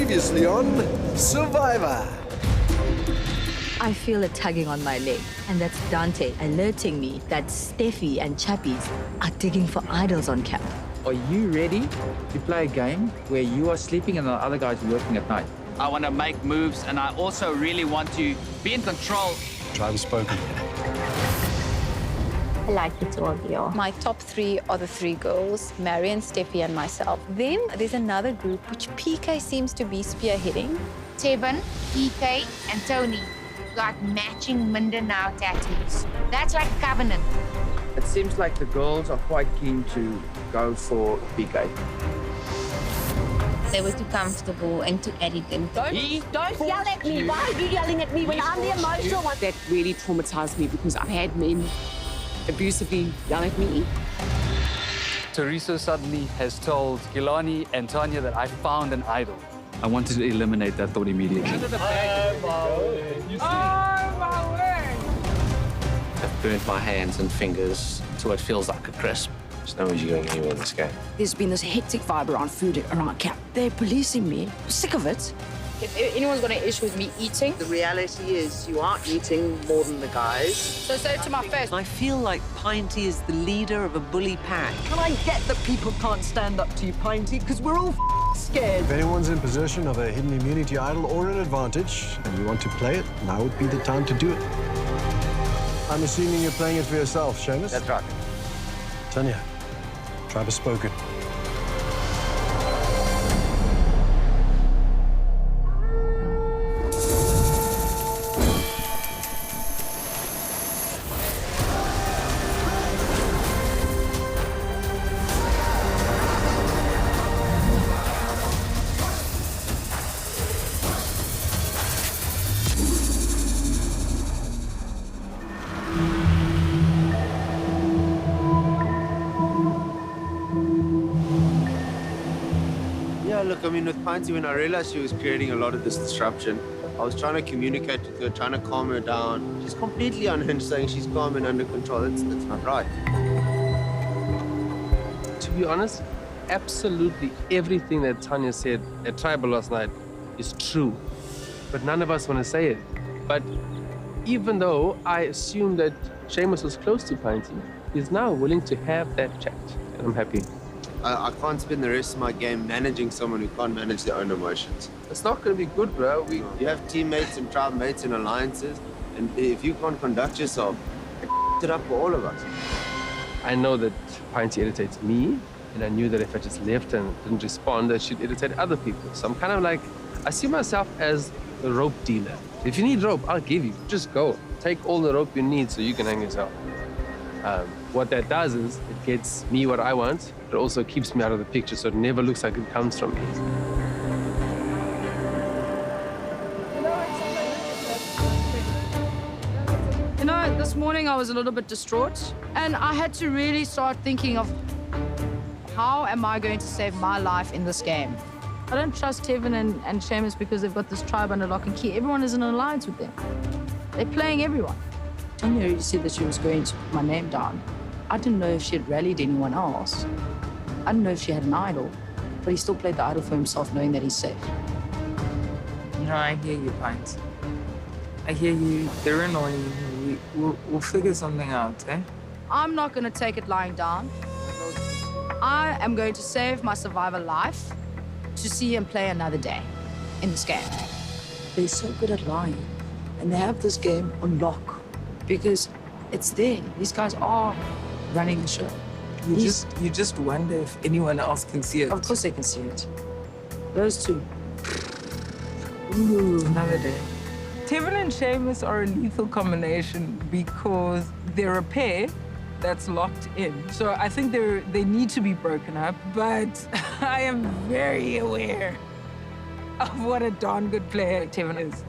Previously on Survivor. I feel a tugging on my leg, and that's Dante alerting me that Steffi and Chappies are digging for idols on camp. Are you ready to play a game where you are sleeping and the other guys are working at night? I want to make moves, and I also really want to be in control. Tribe has spoken. I like the two of you. My top three are the three girls, Marion, Steffi, and myself. Then there's another group which PK seems to be spearheading. Tevin, EK, and Tony got matching Mindanao tattoos. That's like covenant. It seems like the girls are quite keen to go for PK. They were too comfortable and too arrogant. Don't yell at me. Why are you yelling at me when I'm the emotional one? That really traumatized me because I've had men abusively yell at me. Teresa suddenly has told Gilani and Tanya that I found an idol. I wanted to eliminate that thought immediately. I've burnt my hands and fingers to what feels like a crisp. There's no way you're going anywhere in this game. There's been this hectic vibe around food around camp. They're policing me. I'm sick of it. If anyone's got an issue with me eating, The reality is you are eating more than the guys. so say it to my face. I feel like Pinty is the leader of a bully pack. And I get that people can't stand up to you, Pinty, because we're all scared. If anyone's in possession of a hidden immunity idol or an advantage, and you want to play it, now would be the time to do it. I'm assuming you're playing it for yourself, Seamus? That's right. Tanya, Tribe has spoken. Yeah, look, I mean, with Pinty, when I realized she was creating a lot of this disruption, I was trying to communicate with her, trying to calm her down. She's completely unhinged, saying she's calm and under control. That's not right. To be honest, absolutely everything that Tanya said at Tribal last night is true. But none of us want to say it. But even though I assumed that Seamus was close to Pinty, he's now willing to have that chat. And I'm happy. I can't spend the rest of my game managing someone who can't manage their own emotions. It's not going to be good, bro. You have teammates and tribe mates and alliances, and if you can't conduct yourself, it up for all of us. I know that Pinty irritates me, and I knew that if I just left and didn't respond, that she'd irritate other people. So I'm kind of like, I see myself as a rope dealer. If you need rope, I'll give you. Just go. Take all the rope you need so you can hang yourself. What that does is it gets me what I want. It also keeps me out of the picture, so it never looks like it comes from me. You know, this morning I was a little bit distraught, and I had to really start thinking of how am I going to save my life in this game? I don't trust Tevin and Seamus because they've got this tribe under lock and key. Everyone is in an alliance with them. They're playing everyone. Tanya already said that she was going to put my name down. I didn't know if she had rallied anyone else. I didn't know if she had an idol, but he still played the idol for himself, knowing that he's safe. You know, I hear you, Pint. I hear you. They're annoying you. We'll figure something out, eh? I'm not going to take it lying down. I am going to save my survivor life to see him play another day in this game. They're so good at lying, and they have this game on lock because it's there. These guys are running the show. You just wonder if anyone else can see it. Of course they can see it. Those two. Ooh, another day. Tevin and Seamus are a lethal combination because they're a pair that's locked in. So I think they need to be broken up, but I am very aware of what a darn good player Tevin is.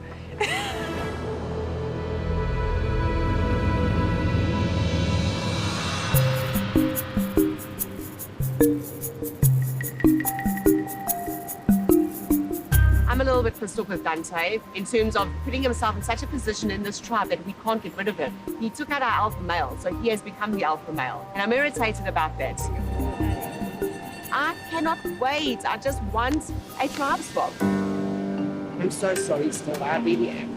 I'm a little bit pissed off with Dante in terms of putting himself in such a position in this tribe that we can't get rid of him. He took out our alpha male, so he has become the alpha male. And I'm irritated about that. I cannot wait. I just want a tribe swap. I'm so sorry still, I really am.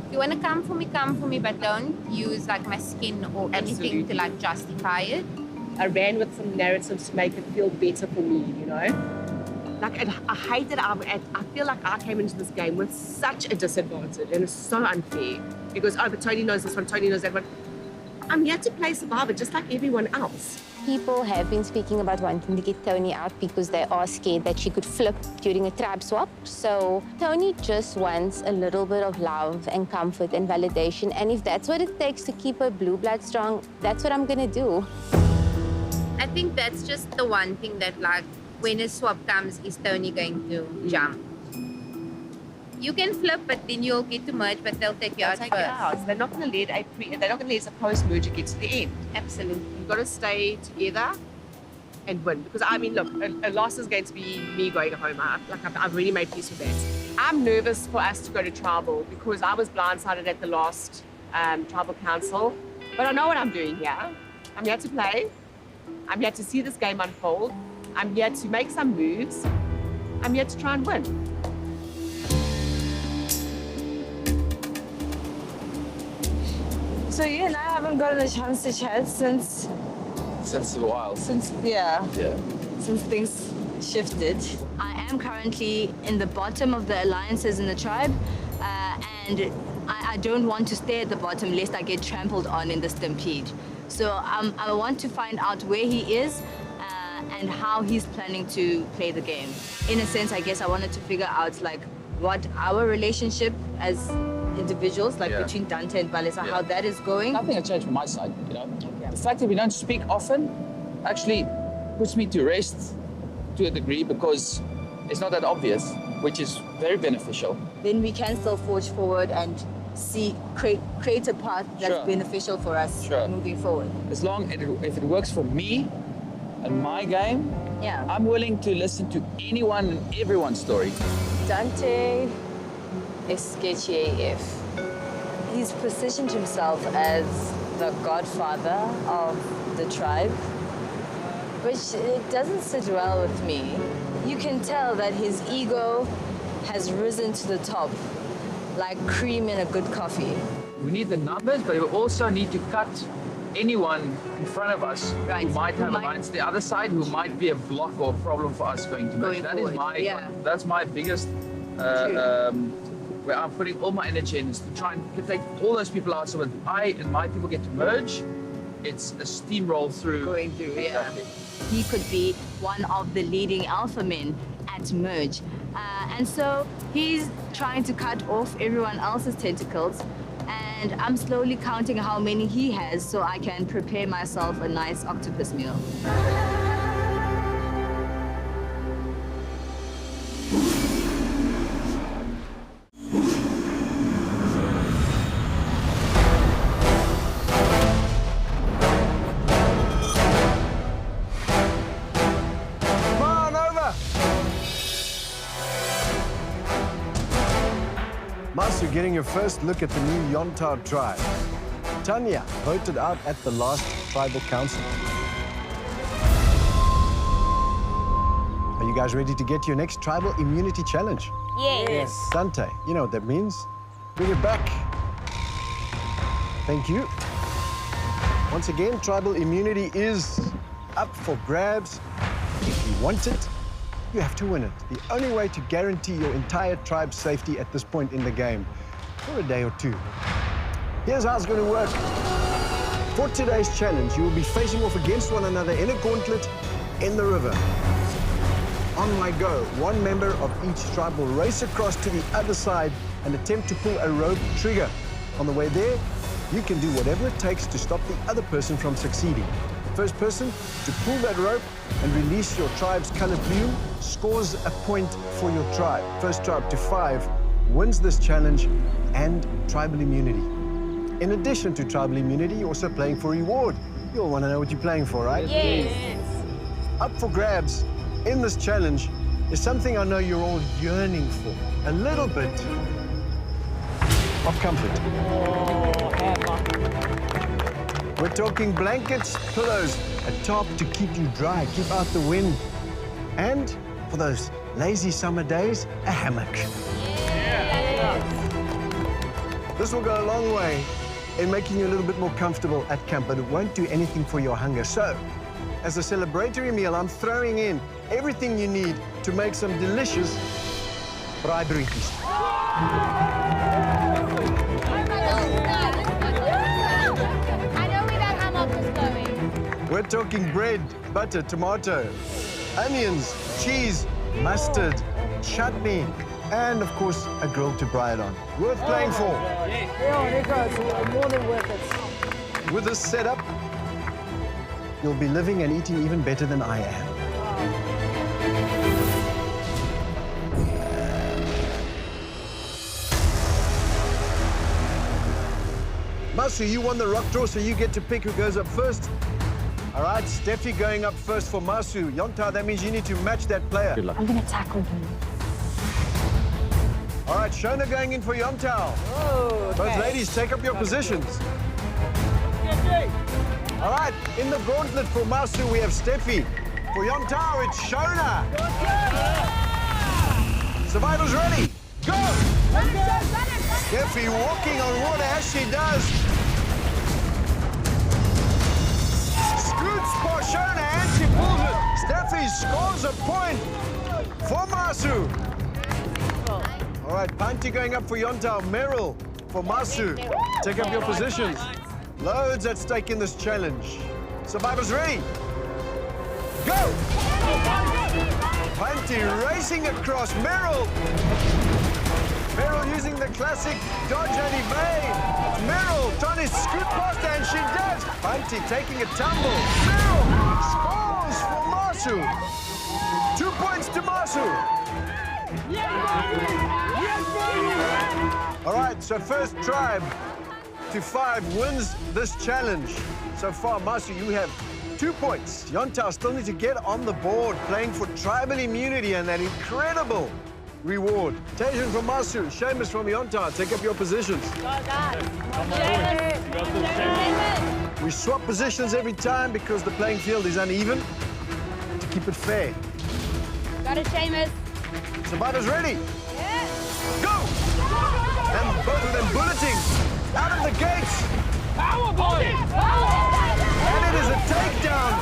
If you want to come for me, but don't use like my skin or anything to like justify it. I ran with some narratives to make it feel better for me, you know? Like, I hate that I feel like I came into this game with such a disadvantage, and it's so unfair. Because, oh, but Tony knows this one, Tony knows that one. I'm here to play Survivor just like everyone else. People have been speaking about wanting to get Tony out because they are scared that she could flip during a tribe swap. So Tony just wants a little bit of love and comfort and validation. And if that's what it takes to keep her blue blood strong, that's what I'm gonna do. I think that's just the one thing that, like, when a swap comes, is Tony going to jump? You can flip, but then you'll get to merge, but they'll take you out first. They're not going to let a post-merger get to the end. Absolutely. You've got to stay together and win. Because, I mean, look, a loss is going to be me going home. I've really made peace with that. I'm nervous for us to go to tribal because I was blindsided at the last tribal council. But I know what I'm doing here. I'm here to play. I'm here to see this game unfold. I'm here to make some moves. I'm here to try and win. So you and I haven't gotten a chance to chat since a while. Since things shifted. I am currently in the bottom of the alliances in the tribe, and I don't want to stay at the bottom lest I get trampled on in the stampede. So I want to find out where he is and how he's planning to play the game. In a sense, I guess I wanted to figure out like what our relationship as individuals, like between Dante and Balesa, how that is going. Nothing has changed from my side, you know. The fact that we don't speak often actually puts me to rest to a degree because it's not that obvious, which is very beneficial. Then we can still forge forward and create a path that's beneficial for us moving forward. As long as if it works for me and my game, I'm willing to listen to anyone and everyone's story. Dante is sketchy AF. He's positioned himself as the godfather of the tribe, which it doesn't sit well with me. You can tell that his ego has risen to the top, like cream in a good coffee. We need the numbers, but we also need to cut anyone in front of us who might have alliance the other side, who might be a block or a problem for us going to merge. That's my biggest where I'm putting all my energy in is to try and take all those people out so when I and my people get to merge, it's a steamroll through. Going through, He could be one of the leading alpha men at merge. And so he's trying to cut off everyone else's tentacles, and I'm slowly counting how many he has so I can prepare myself a nice octopus meal. You're getting your first look at the new Yontao tribe. Tanya voted out at the last tribal council. Are you guys ready to get your next tribal immunity challenge? Yes. Dante, you know what that means. Bring it back. Thank you. Once again, tribal immunity is up for grabs. If you want it, you have to win it. The only way to guarantee your entire tribe's safety at this point in the game, for a day or two. Here's how it's going to work. For today's challenge, you will be facing off against one another in a gauntlet in the river. On my go, one member of each tribe will race across to the other side and attempt to pull a rope trigger. On the way there, you can do whatever it takes to stop the other person from succeeding. First person to pull that rope and release your tribe's color blue scores a point for your tribe. First tribe to 5 wins this challenge and tribal immunity. In addition to tribal immunity, you're also playing for reward. You'll want to know what you're playing for, right? Yes. Up for grabs in this challenge is something I know you're all yearning for. A little bit of comfort. We're talking blankets, pillows, a top to keep you dry, keep out the wind. And for those lazy summer days, a hammock. Yeah. This will go a long way in making you a little bit more comfortable at camp, but it won't do anything for your hunger. So, as a celebratory meal, I'm throwing in everything you need to make some delicious braai broodjies. We're talking bread, butter, tomato, onions, cheese, mustard, chutney, and of course, a grill to braai it on. Worth playing for. More than worth it. With this setup, you'll be living and eating even better than I am. Masu, you won the rock draw, so you get to pick who goes up first. All right, Steffi going up first for Masu. Yonta, that means you need to match that player. I'm going to tackle him. All right, Shona going in for Yomtao. Oh, okay. Both ladies, take up your positions. All right, in the gauntlet for Masu, we have Steffi. For Yomtao, it's Shona. Survivors ready? Go! Steffi walking on water as she does. Scoots for Shona and she pulls it. Steffi scores a point for Masu. All right, Panti going up for Yontao. Meryl for Masu. Take up your positions. Loads at stake in this challenge. Survivors ready? Go! Panti racing across. Meryl using the classic dodge and evade. Meryl trying to scoot past her, and she does. Panti taking a tumble. Meryl scores for Masu. 2 points to Masu. All right, so first tribe to 5 wins this challenge. So far, Masu, you have 2 points. Yontao still need to get on the board, playing for tribal immunity and that incredible reward. Tajan from Masu, Seamus from Yontao, take up your positions. We swap positions every time because the playing field is uneven to keep it fair. Got it, Seamus. Survivors ready? Go! And both of them bulleting out of the gates. Powerbomb! And it is a takedown.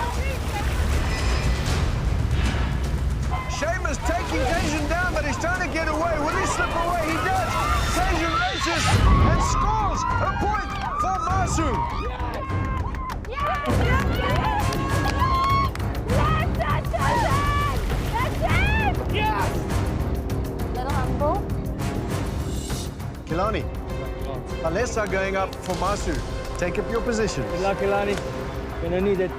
Seamus taking Tajan down, but he's trying to get away. Will he slip away? He does. Tajan races and scores a point for Masu. Little humble. Kilani, Alessa going up for Masu. Take up your positions. Good luck, Kilani. Gonna need it.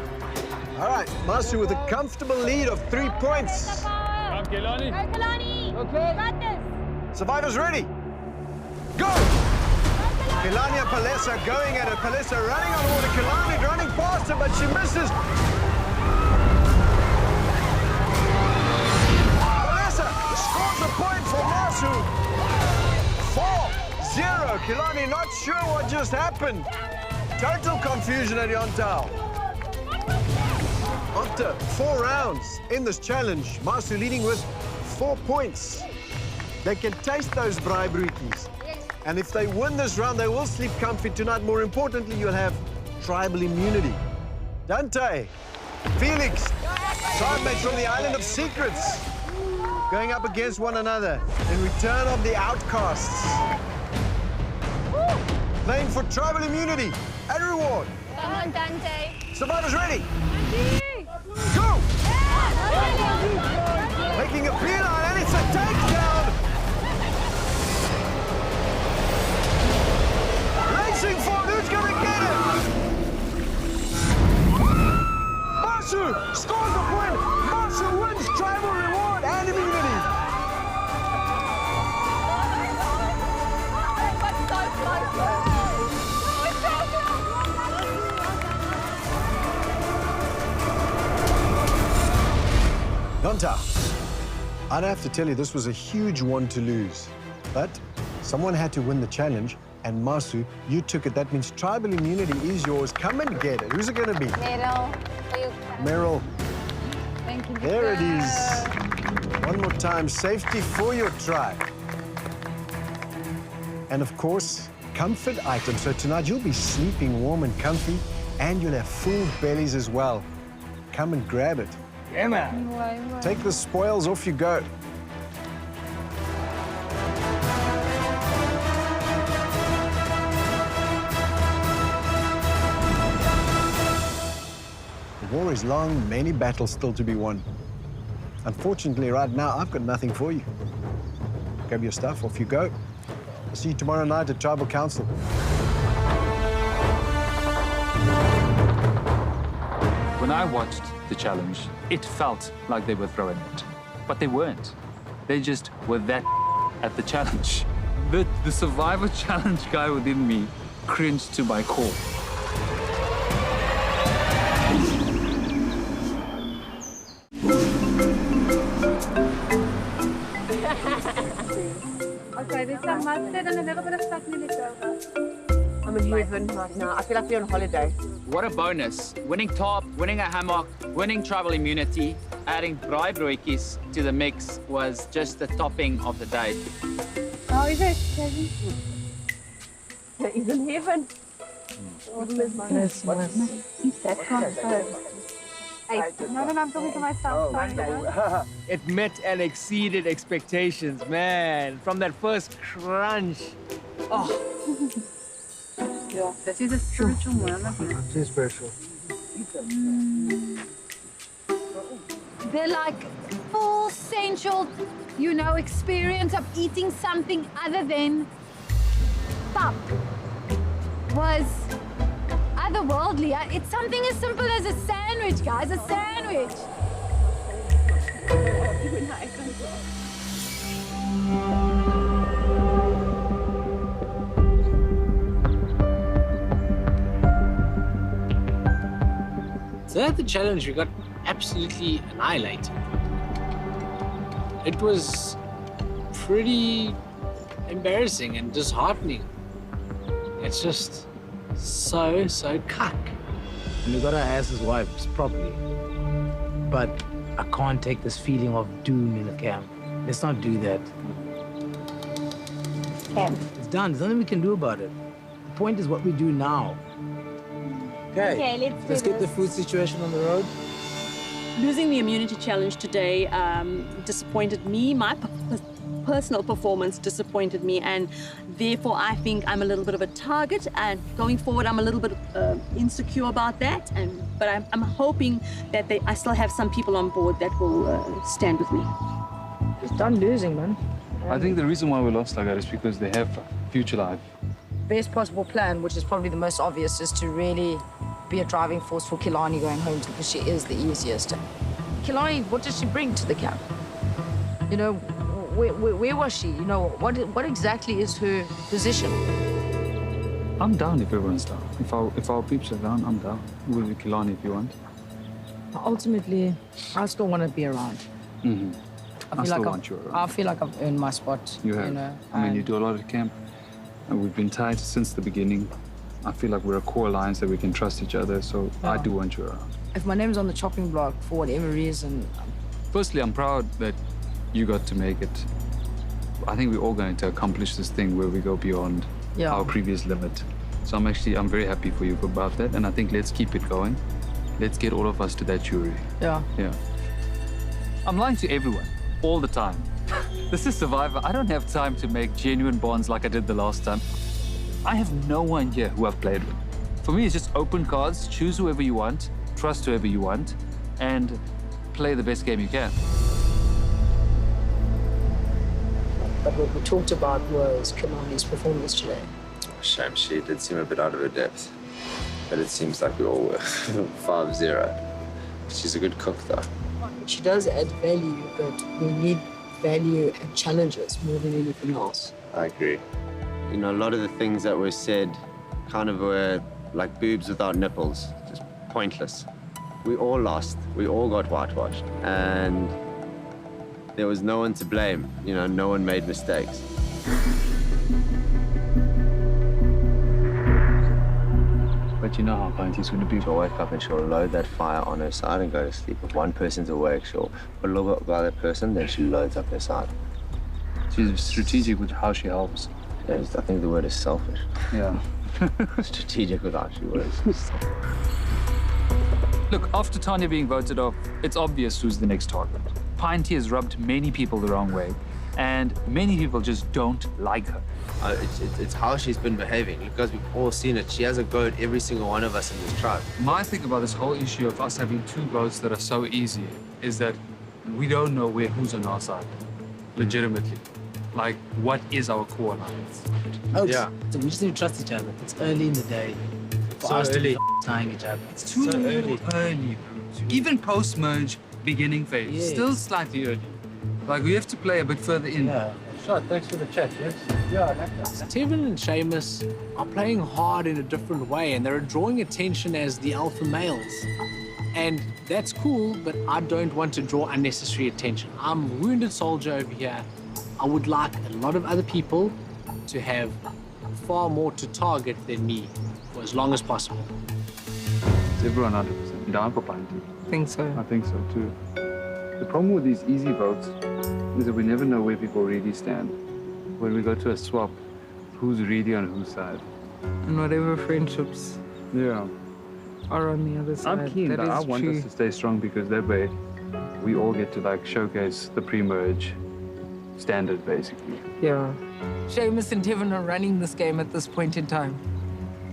All right, Masu with a comfortable lead of 3 points. Come, Kilani. Go, Kalani. Okay. Got this. Survivors ready? Go! Kilani and Palesa going at it. Palesa running on water. Kilani running past her, but she misses. Palesa scores a point for Masu. 4-0. Kilani not sure what just happened. Total confusion at Yontao. After 4 rounds in this challenge, Masu leading with 4 points. They can taste those braai broodjies. And if they win this round, they will sleep comfy tonight. More importantly, you'll have tribal immunity. Dante, Felix, tribe-mates from the Island of Secrets, going up against one another in return of the Outcasts. Playing for tribal immunity and reward. Come on, Dante. Survivors ready? Go! Making a beeline, and it's a takedown! Racing for it, who's gonna get it? Masu scores the point! Masu wins tribal reward and immunity! Yonta, I'd have to tell you this was a huge one to lose. But someone had to win the challenge, and Masu, you took it. That means tribal immunity is yours. Come and get it. Who's it going to be? Meryl. Meryl. Thank you. There it is. One more time, safety for your tribe. And of course, comfort items. So tonight you'll be sleeping warm and comfy, and you'll have full bellies as well. Come and grab it. Yeah, man. Take the spoils, off you go. The war is long, many battles still to be won. Unfortunately, right now, I've got nothing for you. Grab your stuff, off you go. I'll see you tomorrow night at Tribal Council. When I watched the challenge, it felt like they were throwing it. But they weren't. They just were that at the challenge. The Survivor Challenge guy within me cringed to my core. Okay, there's some mustard and a little bit of chutney left over. I'm in heaven right now. I feel like we're on holiday. What a bonus. Winning top, winning a hammock, winning tribal immunity, adding braaibroodjies to the mix was just the topping of the day. How is it, Kevin? He's in heaven. Yes, that one. Hey, no, I'm talking to myself. Sorry. It met and exceeded expectations, man. From that first crunch. Oh. Yeah, this is a spiritual one. Too special. They're like full sensual, experience of eating something other than pap was otherworldly. It's something as simple as a sandwich, guys, a sandwich. So at the challenge, we got absolutely annihilated. It was pretty embarrassing and disheartening. It's just so cuck. And we got our asses wiped properly. But I can't take this feeling of doom in the camp. Let's not do that. Camp. It's done. There's nothing we can do about it. The point is what we do now. Okay, let's get the food situation on the road. Losing the immunity challenge today disappointed me. My personal performance disappointed me, and therefore I think I'm a little bit of a target. And going forward, I'm a little bit insecure about that. But I'm hoping that I still have some people on board that will stand with me. Just done losing, man. I think the reason why we lost like that is because they have future life. Best possible plan, which is probably the most obvious, is to really be a driving force for Kilani going home because she is the easiest. Kilani, what does she bring to the camp? Where was she? What exactly is her position? I'm down if everyone's down. If our peeps are down, I'm down. We'll be Kilani if you want. Ultimately, I still want to be around. Mm-hmm. I still want you around. I feel like I've earned my spot. You have. I mean, you do a lot at camp. And we've been tight since the beginning. I feel like we're a core alliance that we can trust each other, so yeah. I do want you around. If my name's on the chopping block for whatever reason... Firstly, I'm proud that you got to make it. I think we're all going to accomplish this thing where we go beyond our previous limit. So I'm very happy for you about that, and I think let's keep it going. Let's get all of us to that jury. Yeah. Yeah. I'm lying to everyone, all the time. This is Survivor. I don't have time to make genuine bonds like I did the last time. I have no one here who I've played with. For me, it's just open cards, choose whoever you want, trust whoever you want, and play the best game you can. But what we talked about was Kilani's performance today. Shame, she did seem a bit out of her depth. But it seems like we all were 5-0. She's a good cook, though. She does add value, but we need value and challenges more than anything else. I agree. A lot of the things that were said kind of were like boobs without nipples, just pointless. We all lost. We all got whitewashed. And there was no one to blame. No one made mistakes. But you know how Panty's going to be. She'll wake up and she'll load that fire on her side and go to sleep. If one person's awake, she'll put a little bit by that person, then she loads up her side. She's strategic with how she helps. I think the word is selfish. Yeah. Strategic would actually words. Look, after Tanya being voted off, it's obvious who's the next target. Pinty has rubbed many people the wrong way, and many people just don't like her. It's how she's been behaving. Because we've all seen it. She has a go at every single one of us in this tribe. My thing about this whole issue of us having 2 votes that are so easy is that we don't know who's on our side, legitimately. Like, what is our core alliance? Oh, yeah. So we just need to trust each other. It's early in the day. For us to be tying each other. It's too early. Even post-merge, beginning phase, still slightly early. Like, we have to play a bit further in. Yeah. Sure, thanks for the chat, yes? Yeah, I like that. Tevin and Seamus are playing hard in a different way, and they're drawing attention as the alpha males. And that's cool, but I don't want to draw unnecessary attention. I'm a wounded soldier over here. I would like a lot of other people to have far more to target than me for as long as possible. Is everyone 100% down for Pinty? I think so. I think so too. The problem with these easy votes is that we never know where people really stand. When we go to a swap, who's really on whose side? And whatever friendships are on the other side. I'm keen. I want us to stay strong because that way we all get to like showcase the pre-merge standard, basically. Yeah. Seamus and Tevin are running this game at this point in time.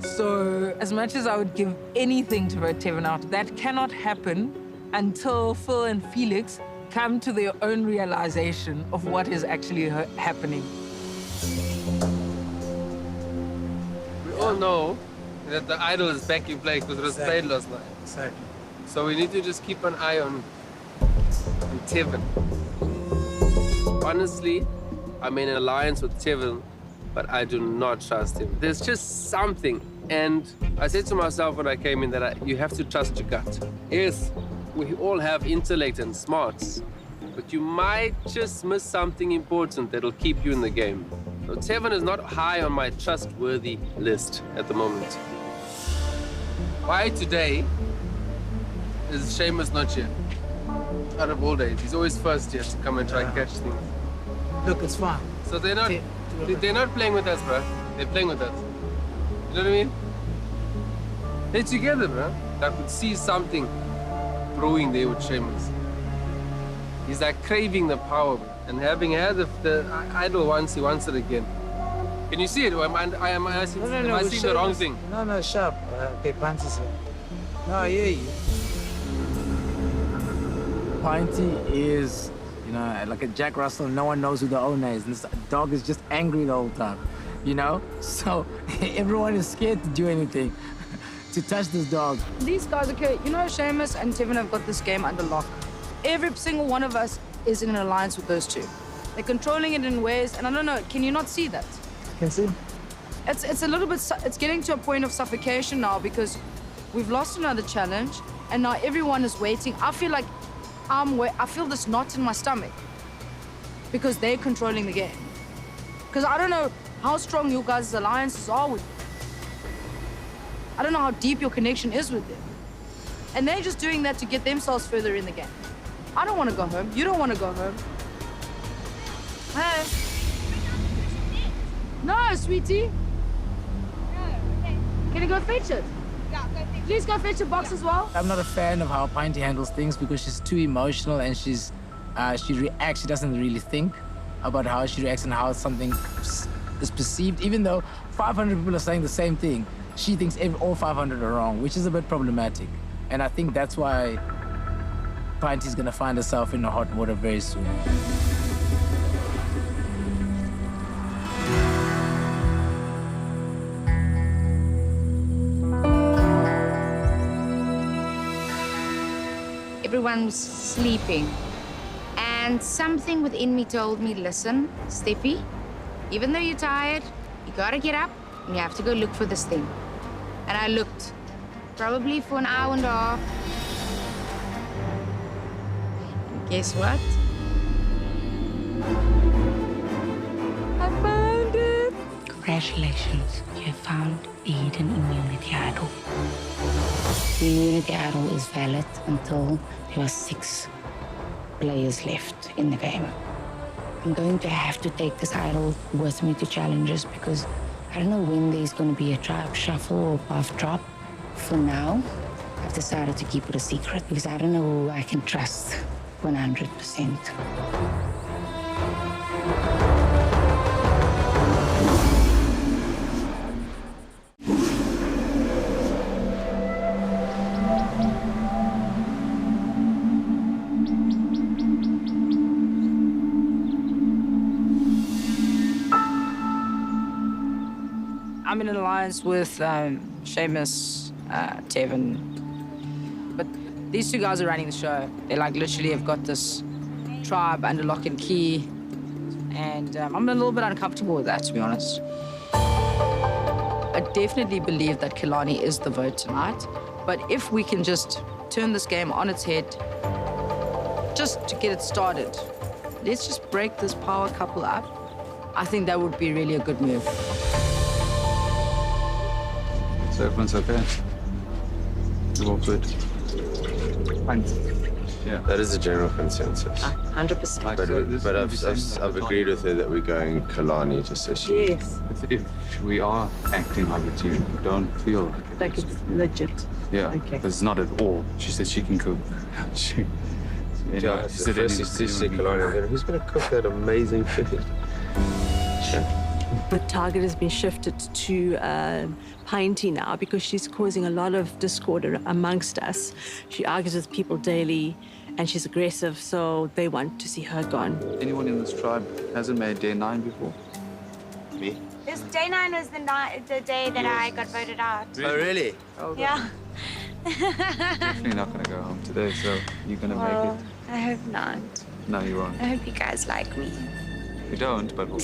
So, as much as I would give anything to vote Tevin out, that cannot happen until Phil and Felix come to their own realization of what is actually happening. We all know that the idol is back in play because it was played last night. Exactly. So we need to just keep an eye on Tevin. Honestly, I'm in an alliance with Tevin, but I do not trust him. There's just something. And I said to myself when I came in that you have to trust your gut. Yes, we all have intellect and smarts, but you might just miss something important that'll keep you in the game. So Tevin is not high on my trustworthy list at the moment. Why today is Seamus not here? Out of all days, he's always first here to come and try and catch things. Look, it's fine. So they're not playing with us, bro. They're playing with us. You know what I mean? They're together, bro. I could see something brewing there with Seamus. He's like craving the power, bro. And having had the idol once, he wants it again. Can you see it? Am I seeing the wrong thing? No, sharp. Okay, Pinty's here. No, I hear you. Pinty is, you know, like a Jack Russell. No one knows who the owner is. And this dog is just angry the whole time, you know? So everyone is scared to do anything, to touch this dog. These guys, okay, you know, Seamus and Tevin have got this game under lock. Every single one of us is in an alliance with those two. They're controlling it in ways, and I don't know, can you not see that? I can see. It's a little bit, it's getting to a point of suffocation now because we've lost another challenge and now everyone is waiting. I feel like I feel this knot in my stomach because they're controlling the game. Because I don't know how strong you guys' alliances are with them. I don't know how deep your connection is with them. And they're just doing that to get themselves further in the game. I don't want to go home. You don't want to go home. Hey. No, sweetie. Can you go fetch it? Yeah, go fetch it. Please go fetch a box as well. I'm not a fan of how Pinty handles things because she's too emotional and she reacts. She doesn't really think about how she reacts and how something is perceived. Even though 500 people are saying the same thing, she thinks all 500 are wrong, which is a bit problematic. And I think that's why Pinty's gonna find herself in the hot water very soon. Everyone was sleeping. And something within me told me, listen, Steffi, even though you're tired, you gotta get up and you have to go look for this thing. And I looked, probably for an hour and a half. And guess what? I found it. Congratulations, you have found Eden Immunity Idol. The Immunity Idol is valid until there are 6 players left in the game. I'm going to have to take this idol with me to challenges because I don't know when there's going to be a tribe shuffle or buff drop. For now, I've decided to keep it a secret because I don't know who I can trust 100%. I'm in an alliance with Seamus, Tevin. But these two guys are running the show. They like literally have got this tribe under lock and key. And I'm a little bit uncomfortable with that, to be honest. I definitely believe that Kilani is the vote tonight. But if we can just turn this game on its head, just to get it started, let's just break this power couple up. I think that would be really a good move. So everyone's okay? You're all good? Thanks. Yeah. That is a general consensus. 100%. But I've agreed with her that we're going Kalani just so she... Yes. If we are acting like a team, don't feel like it. Like it's legit. Yeah, Okay. because it's not at all. She said she can cook. She Yeah, she said first you see Kalani, who's going to cook that amazing chicken? The target has been shifted to Pinty now because she's causing a lot of discord amongst us. She argues with people daily and she's aggressive, so they want to see her gone. Anyone in this tribe hasn't made day 9 before? Me? This day 9 was the day that I got voted out. Oh, really? Yeah. Definitely not going to go home today, so you're going to make it. I hope not. No, you won't. I hope you guys like me. We don't, but we'll...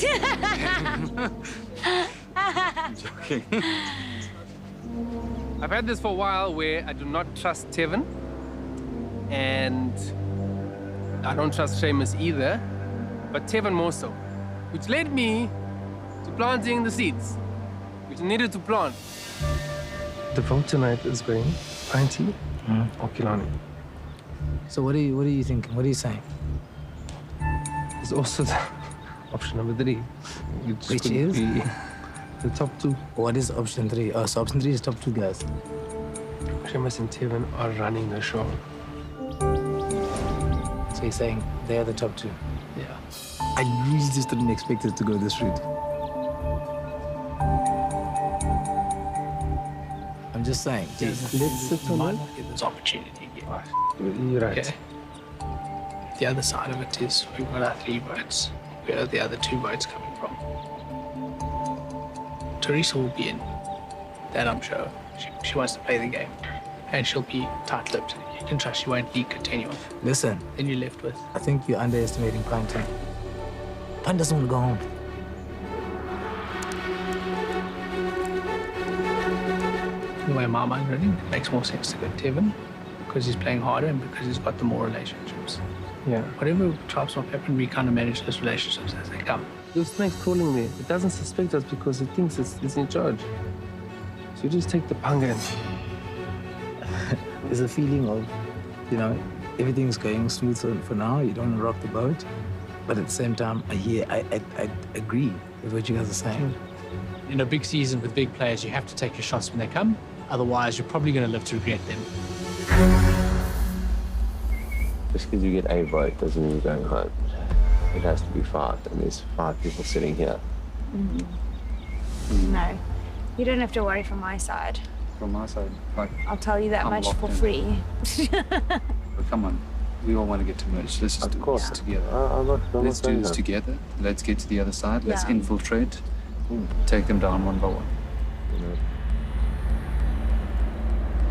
I'm joking. I've had this for a while where I do not trust Tevin, and I don't trust Seamus either, but Tevin more so, which led me to planting the seeds, which I needed to plant. The vote tonight is going Pinty or Kilani. So what are you thinking? What are you saying? There's also the option number 3, which could is? be the top 2. What is option 3? Oh, so option 3 is top 2 guys. Seamus and Tevin are running the show. So you're saying they're the top 2? Yeah. I really just didn't expect it to go this route. I'm just saying. Let's sit on might it. not get this opportunity again. You're right. Okay. The other side of it is we've got our 3 votes. Where are the other 2 votes coming from? Teresa will be in. That I'm sure. She wants to play the game. And she'll be tight-lipped. You can trust she won't leak continue off. Listen. Then you're left with. I think you're underestimating Pine. Pine doesn't want to go home. The way my mind's running, it makes more sense to go Tevin because he's playing harder and because he's got the more relationships. Yeah. Whatever tribe swap happened, we kind of manage those relationships as they come. Your snake's crawling there. It doesn't suspect us because it thinks it's in charge. So you just take the panga in. There's a feeling of, everything's going smooth for now. You don't want to rock the boat. But at the same time, I agree with what you guys are saying. In a big season with big players, you have to take your shots when they come. Otherwise, you're probably going to live to regret them. Just because you get a vote doesn't mean you're going home. It has to be 5, and there's 5 people sitting here. No, you don't have to worry from my side. From my side, like... I'll tell you that I'm much locked for in. free. But come on, we all want to get to merge. Let's just do this together. I'm not Let's do saying this that. together. Let's get to the other side. Let's Yeah. infiltrate. Take them down one by one.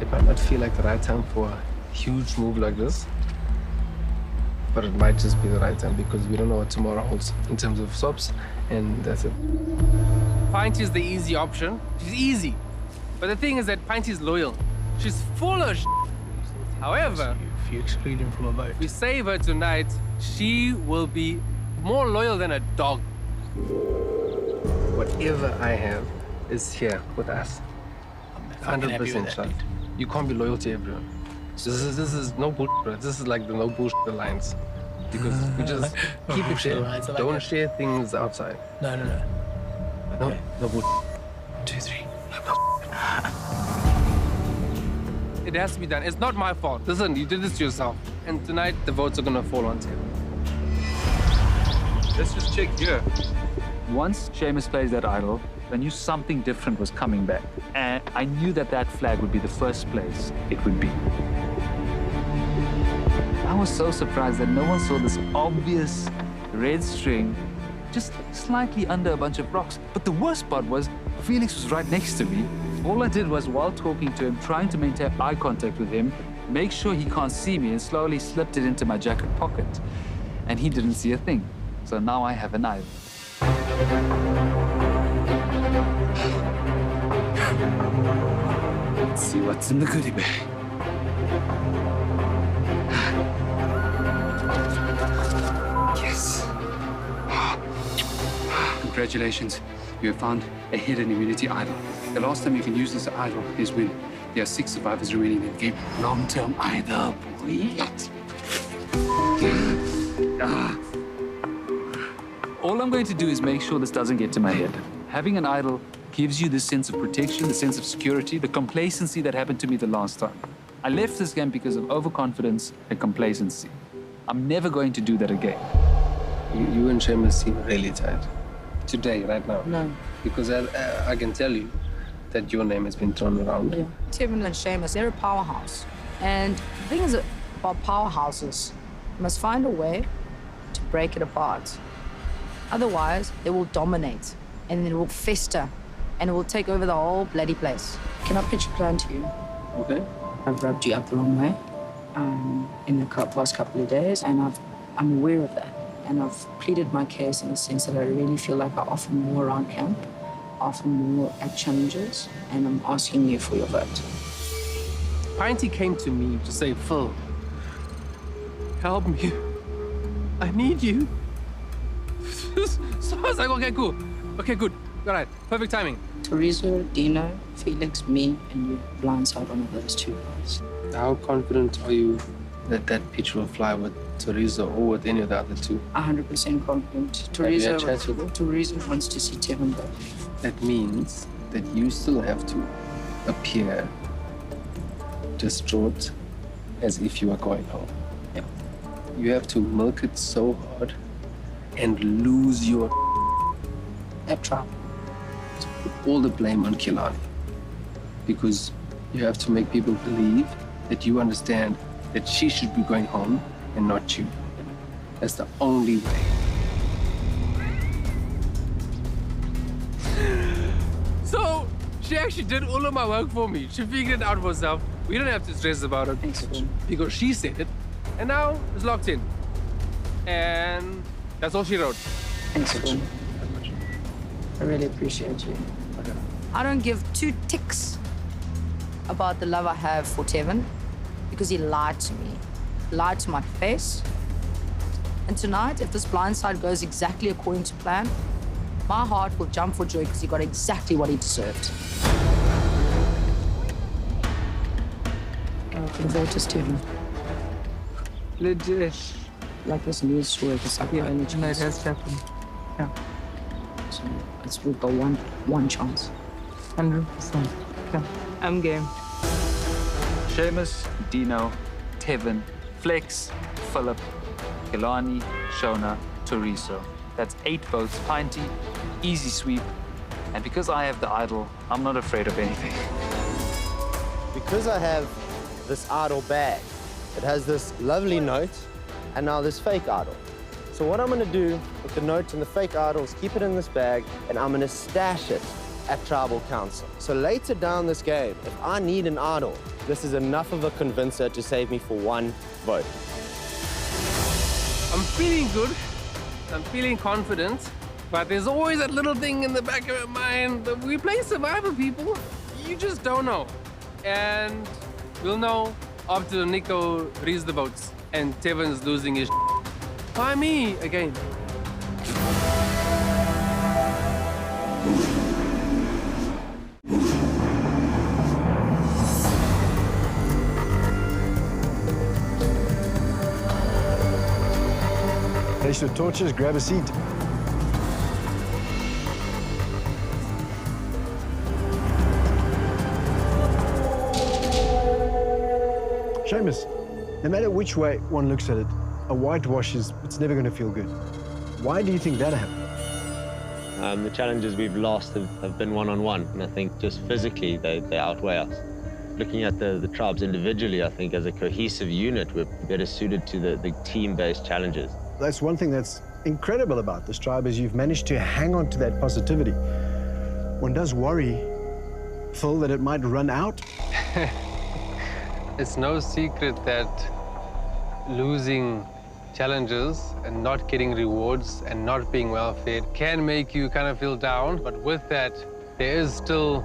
It might not feel like the right time for a huge move like this, but it might just be the right time because we don't know what tomorrow holds in terms of swaps, and that's it. Pinty is the easy option. She's easy. But the thing is that Pinty is loyal. She's full of However, if you exclude him from a vote, if we save her tonight, she will be more loyal than a dog. Whatever I have is here with us. I'm happy with 100% that, shot. You can't be loyal to everyone. This is no bullshit, bro. This is like the no bullshit alliance. Because we just keep it there. Right, so like Don't that. share things outside. No. No, no bull. 2, 3. It has to be done. It's not my fault. Listen, you did this to yourself. And tonight, the votes are gonna fall on Tim. Let's just check here. Once Seamus plays that idol, I knew something different was coming back. And I knew that that flag would be the first place it would be. I was so surprised that no one saw this obvious red string just slightly under a bunch of rocks. But the worst part was, Felix was right next to me. All I did was, while talking to him, trying to maintain eye contact with him, make sure he can't see me, and slowly slipped it into my jacket pocket. And he didn't see a thing. So now I have an idol. Let's see what's in the goodie bag. Yes. Congratulations. You have found a hidden immunity idol. The last time you can use this idol is when there are 6 survivors remaining in the game. Long-term idol, boy. All I'm going to do is make sure this doesn't get to my head. Having an idol gives you the sense of protection, the sense of security, the complacency that happened to me the last time. I left this game because of overconfidence and complacency. I'm never going to do that again. You and Seamus seem really tight. Today, right now. No. Because I can tell you that your name has been thrown around. Yeah. Tevin and Seamus, they're a powerhouse. And the thing is about powerhouses, you must find a way to break it apart. Otherwise, they will dominate, and it will fester, and it will take over the whole bloody place. Can I pitch a plan to you? Okay. I've rubbed you up the wrong way in the past couple of days, and I'm aware of that. And I've pleaded my case in the sense that I really feel like I offer more around camp, offer more at challenges, and I'm asking you for your vote. Pinty came to me to say, Phil, help me. I need you. So I was like, okay, cool. Okay, good. All right, perfect timing. Teresa, Dino, Felix, me, and you blindside one of those 2 guys. How confident are you that that pitch will fly with Teresa or with any of the other 2? 100% confident. Have you had chats with her? Teresa wants to see Tevin go. That means that you still have to appear distraught as if you are going home. Yeah. You have to milk it so hard and lose your trial. To put all the blame on Kilani. Because you have to make people believe that you understand that she should be going home and not you. That's the only way. So, she actually did all of my work for me. She figured it out for herself. We don't have to stress about it. Thanks, because she said it. And now it's locked in. And that's all she wrote. Thanks, Phil. I really appreciate you. Okay. I don't give 2 ticks about the love I have for Tevin because he lied to me, lied to my face. And tonight, if this blindside goes exactly according to plan, my heart will jump for joy because he got exactly what he deserved. The vote is Tevin. Legit. Like this news story, it's like only chance. No, it has happened. Yeah. So it's we've got one chance. 100%. Okay. I'm game. Seamus, Dino, Tevin, Flex, Philip, Kilani, Shona, Teresa. That's 8 votes. Pinty, easy sweep. And because I have the idol, I'm not afraid of anything. Because I have this idol bag, it has this lovely note and now this fake idol. So what I'm going to do with the note and the fake idol is keep it in this bag and I'm going to stash it at Tribal Council. So later down this game, if I need an idol, this is enough of a convincer to save me for 1 vote. I'm feeling good. I'm feeling confident. But there's always that little thing in the back of my mind that we play Survivor, people. You just don't know. And we'll know after Nico reads the votes and Tevin's losing his Why me again? Place your torches, grab a seat. Seamus, no matter which way one looks at it, a whitewash it's never going to feel good. Why do you think that happened? The challenges we've lost have been one-on-one, and I think just physically they outweigh us. Looking at the tribes individually, I think as a cohesive unit, we're better suited to the team-based challenges. That's one thing that's incredible about this tribe is you've managed to hang on to that positivity. One does worry, Phil, that it might run out. It's no secret that losing challenges and not getting rewards and not being well fed can make you kind of feel down. But with that, there is still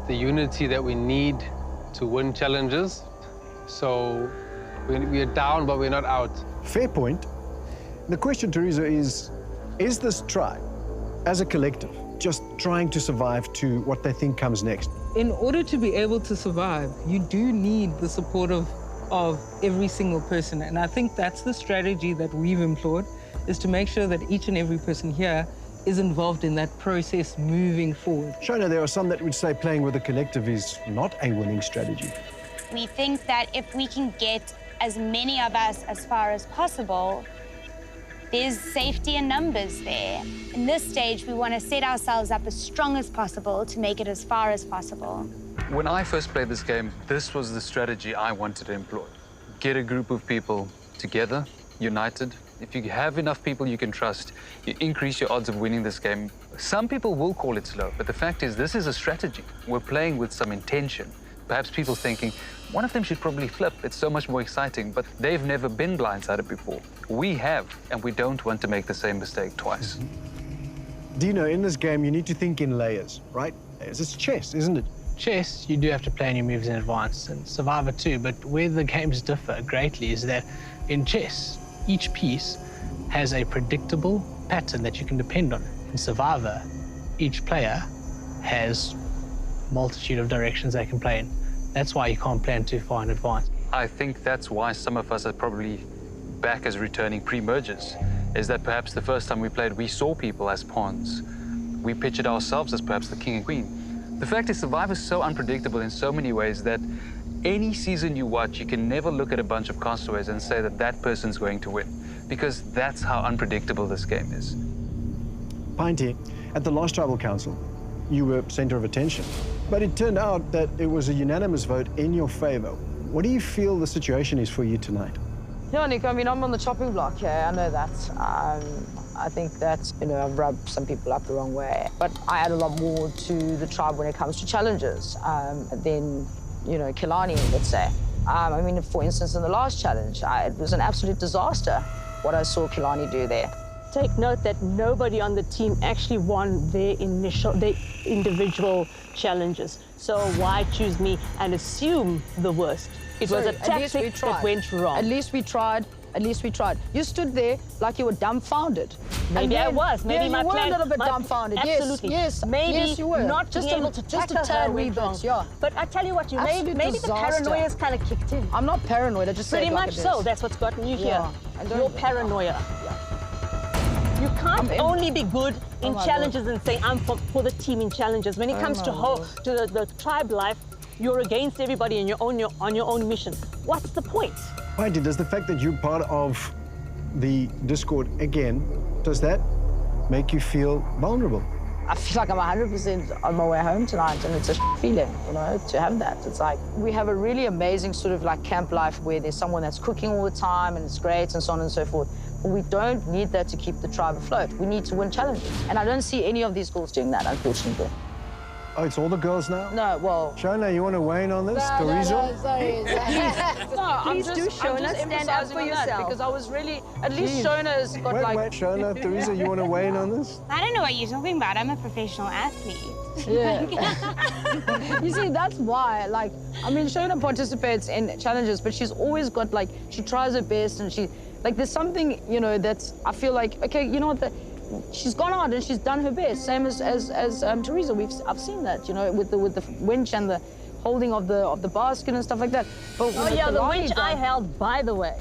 the unity that we need to win challenges. So we are down, but we're not out. Fair point. The question, Teresa, is this tribe, as a collective, just trying to survive to what they think comes next? In order to be able to survive, you do need the support of every single person. And I think that's the strategy that we've employed, is to make sure that each and every person here is involved in that process moving forward. Shona, there are some that would say playing with a collective is not a winning strategy. We think that if we can get as many of us as far as possible, there's safety in numbers there. In this stage, we want to set ourselves up as strong as possible to make it as far as possible. When I first played this game, this was the strategy I wanted to employ. Get a group of people together, united. If you have enough people you can trust, you increase your odds of winning this game. Some people will call it slow, but the fact is this is a strategy. We're playing with some intention. Perhaps people thinking, one of them should probably flip. It's so much more exciting, but they've never been blindsided before. We have, and we don't want to make the same mistake twice. Dino, in this game, you need to think in layers, right? It's chess, isn't it? Chess, you do have to plan your moves in advance, and Survivor too, but where the games differ greatly is that in chess, each piece has a predictable pattern that you can depend on. In Survivor, each player has a multitude of directions they can play in. That's why you can't plan too far in advance. I think that's why some of us are probably back as returning pre-mergers, is that perhaps the first time we played, we saw people as pawns. We pictured ourselves as perhaps the king and queen. The fact is, Survivor is so unpredictable in so many ways that any season you watch, you can never look at a bunch of castaways and say that that person's going to win, because that's how unpredictable this game is. Pinty, at the last Tribal Council, you were center of attention, but it turned out that it was a unanimous vote in your favor. What do you feel the situation is for you tonight? Yeah, Nick, I mean, I'm on the chopping block, yeah, I know that. I think that, I've rubbed some people up the wrong way. But I add a lot more to the tribe when it comes to challenges than, Kilani, let's say. I mean, for instance, in the last challenge, it was an absolute disaster what I saw Kilani do there. Take note that nobody on the team actually won their individual challenges. So why choose me and assume the worst? It was a tactic that went wrong. At least we tried. At least we tried. You stood there like you were dumbfounded. Maybe I was. Maybe you my were plan, a little bit dumbfounded. Absolutely. Yes, maybe yes, you were. Not just being a, able to just a tackle tad her wee went bit, wrong. yeah. But I tell you what, maybe the paranoia has kind of kicked in. I'm not paranoid. I just pretty say it like much it so. is. That's what's gotten you Yeah. here. Your paranoia. You can't only be good in challenges and say, I'm for the team in challenges. When it comes to the tribe life, you're against everybody and you're on your own mission. What's the point? Pinty, does the fact that you're part of the Discord again, does that make you feel vulnerable? I feel like I'm 100% on my way home tonight, and it's a feeling, to have that. It's like we have a really amazing sort of like camp life where there's someone that's cooking all the time and it's great and so on and so forth. But we don't need that to keep the tribe afloat. We need to win challenges. And I don't see any of these girls doing that, unfortunately. Oh, it's all the girls now? No, well... Shona, you want to weigh in on this? Teresa? No, sorry. Please do, Shona, stand up for yourself. Because I was really... At least Shona's got Wait, Shona, Teresa, you want to weigh in on this? I don't know what you're talking about. I'm a professional athlete. Yeah. You see, that's why, Shona participates in challenges, but she's always got, she tries her best, and there's something, that's, I feel like, okay, you know what, she's gone out and she's done her best, same as Teresa. I've seen that, with the winch and the holding of the basket and stuff like that. But Oh yeah, the winch I held, by the way.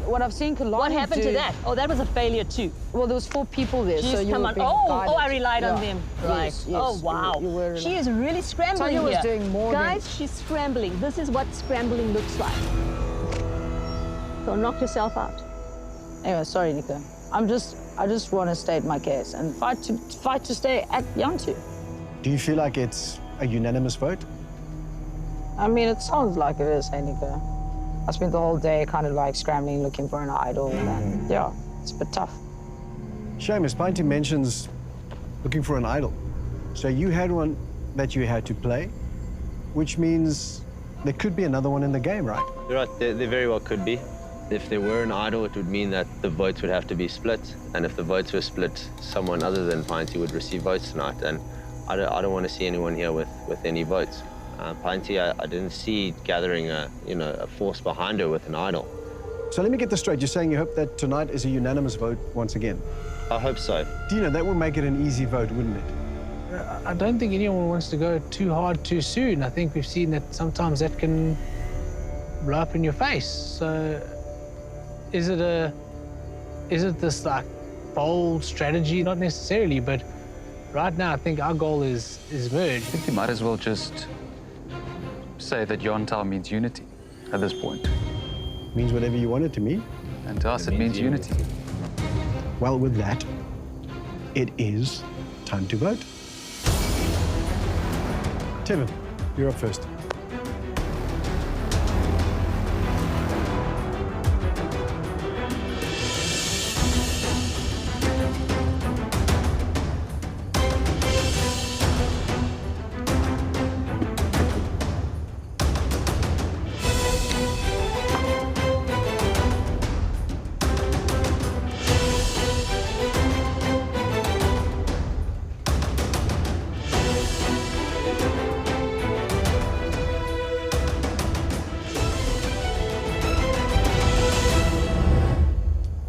What I've seen Kalani What happened to that? Oh, that was a failure too. Well, there was 4 people there, Jeez, so you come were on. being guided. I relied on Yeah. them. Right. Yes, Oh, wow. You were She is really scrambling Tanya was here. doing more Guys, she's scrambling. This is what scrambling looks like. So knock yourself out. Anyway, sorry, Nika. I just want to state my case and fight to stay at Yantu. Do you feel like it's a unanimous vote? I mean, it sounds like it is, hey, Nika. I spent the whole day kind of like scrambling, looking for an idol, and yeah, it's a bit tough. Seamus, Pinty mentions looking for an idol. So you had one that you had to play, which means there could be another one in the game, right? You're right, there very well could be. If there were an idol, it would mean that the votes would have to be split. And if the votes were split, someone other than Pinty would receive votes tonight. And I don't want to see anyone here with any votes. Pinty, I didn't see gathering a force behind her with an idol. So let me get this straight. You're saying you hope that tonight is a unanimous vote once again? I hope so. Dina, that would make it an easy vote, wouldn't it? I don't think anyone wants to go too hard too soon. I think we've seen that sometimes that can blow up in your face. So is it this like bold strategy? Not necessarily, but right now I think our goal is merge. I think we might as well just say that Yontar means unity at this point. Means whatever you want it to mean. And to us, it means unity. Well, with that, it is time to vote. Tevin, you're up first.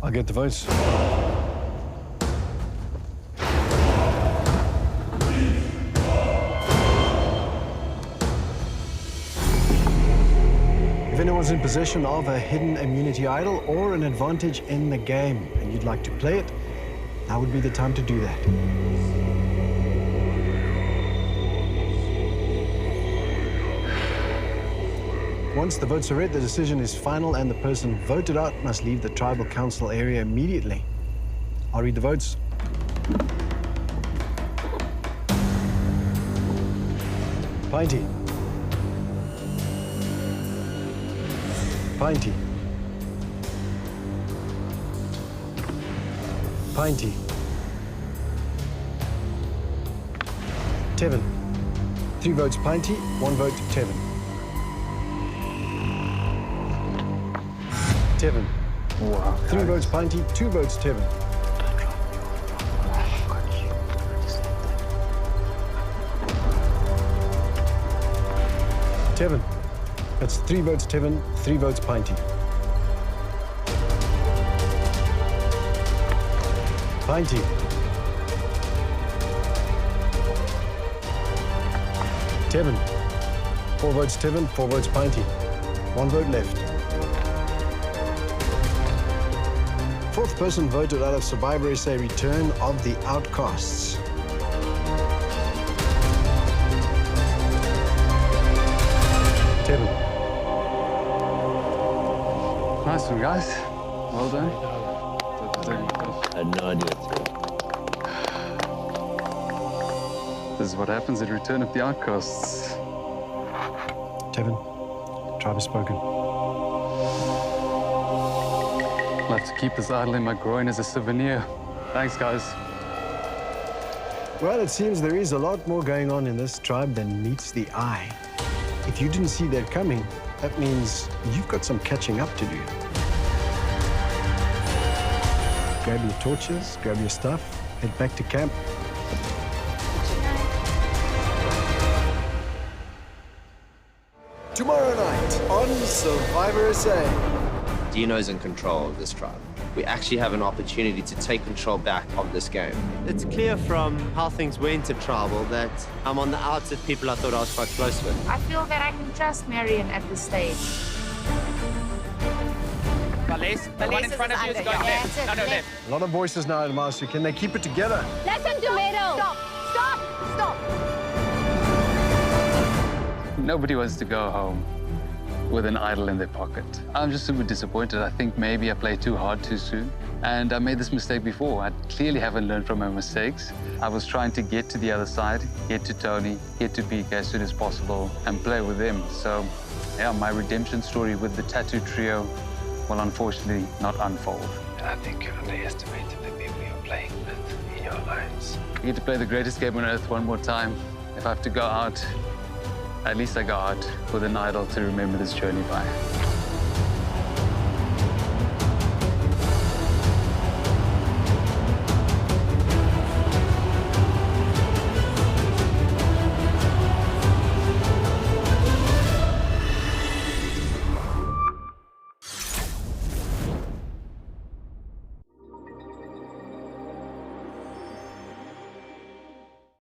I'll get the votes. If anyone's in possession of a hidden immunity idol or an advantage in the game and you'd like to play it, now would be the time to do that. Once the votes are read, the decision is final and the person voted out must leave the tribal council area immediately. I'll read the votes. Pinty. Pinty. Pinty. Tevin. 3 votes Pinty, 1 vote Tevin. Tevin. Wow. 3 votes Pinty, 2 votes Tevin. Tevin. That's 3 votes Tevin, 3 votes Pinty. Pinty. Tevin. 4 votes Tevin, 4 votes Pinty. 1 vote left. 4th person voted out of Survivor SA Return of the Outcasts. Tevin. Nice one, guys. Well done. I had no idea. This is what happens at Return of the Outcasts. Tevin, tribe has spoken. I'll have to keep this idol in my groin as a souvenir. Thanks, guys. Well, it seems there is a lot more going on in this tribe than meets the eye. If you didn't see that coming, that means you've got some catching up to do. Grab your torches, grab your stuff, head back to camp. Tomorrow night on Survivor SA. Dino's in control of this tribe. we actually have an opportunity to take control back of this game. It's clear from how things went at Tribal that I'm on the outs of people I thought I was quite close with. I feel that I can trust Marion at this stage. The one in front of you is going left. No, left. A lot of voices now in Master. Can they keep it together? Listen to Meadow. Stop. Nobody wants to go home with an idol in their pocket. I'm just super disappointed. I think maybe I played too hard too soon. And I made this mistake before. I clearly haven't learned from my mistakes. I was trying to get to the other side, get to Tony, get to PK as soon as possible, and play with them. So, yeah, my redemption story with the Tattoo Trio will unfortunately not unfold. And I think you underestimated the people you're playing with in your alliance. I get to play the greatest game on earth one more time. If I have to go out, at least I go out with an idol to remember this journey by.